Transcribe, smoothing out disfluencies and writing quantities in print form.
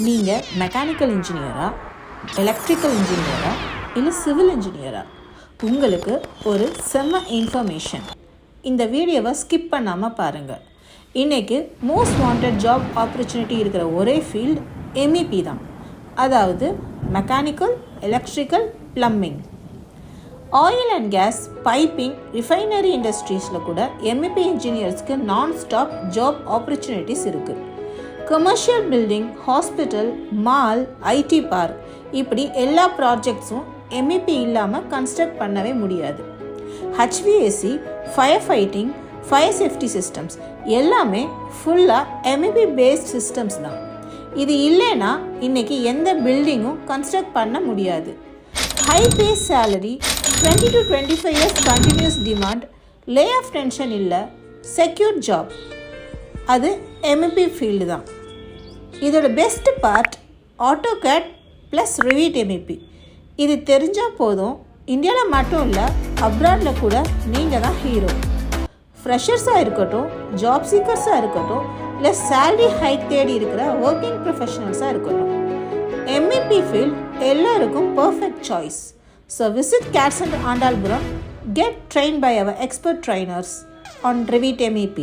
நீங்கள் மெக்கானிக்கல் இன்ஜினியரா, எலக்ட்ரிக்கல் இன்ஜினியரா, இல்லை சிவில் இன்ஜினியரா? உங்களுக்கு ஒரு செம்ம இன்ஃபர்மேஷன். இந்த வீடியோவை ஸ்கிப் பண்ணாமல் பாருங்கள். இன்றைக்கி மோஸ்ட் வாண்டட் ஜாப் ஆப்பர்ச்சுனிட்டி இருக்கிற ஒரே ஃபீல்டு MEP தான். அதாவது mechanical, electrical, plumbing. Oil and gas, piping, refinery இண்டஸ்ட்ரீஸில் கூட MEP இன்ஜினியர்ஸ்க்கு நான் ஸ்டாப் ஜாப் ஆப்பர்ச்சுனிட்டிஸ் இருக்குது. Commercial building, hospital, mall, IT park, இப்படி எல்லா ப்ராஜெக்ட்ஸும் MEP இல்லாமல் கன்ஸ்ட்ரக்ட் பண்ணவே முடியாது. HVAC, fire fighting, fire safety systems எல்லாமே ஃபுல்லாக MEP பேஸ்ட் சிஸ்டம்ஸ் தான். இது இல்லைன்னா இன்றைக்கி எந்த பில்டிங்கும் கன்ஸ்ட்ரக்ட் பண்ண முடியாது. High base salary, 20 to 25 years continuous demand, lay off tension இல்லை, செக்யூர் ஜாப், அது MEP ஃபீல்டு தான். இதோட best part AutoCAD plus Revit MEP. இது தெரிஞ்சால் போதும், இந்தியாவில் மட்டும் இல்லை அப்ராடில் கூட நீங்கள் தான் ஹீரோ. ஃப்ரெஷர்ஸாக இருக்கட்டும், ஜாப் சீக்கர்ஸாக இருக்கட்டும், இல்லை சேலரி ஹைக் தேடி இருக்கிற ஒர்க்கிங் ப்ரொஃபஷனல்ஸாக இருக்கட்டும், MEP ஃபீல்ட் எல்லாருக்கும் perfect choice. So visit CAD Center Andalpuram. Get trained by our expert trainers on Revit MEP.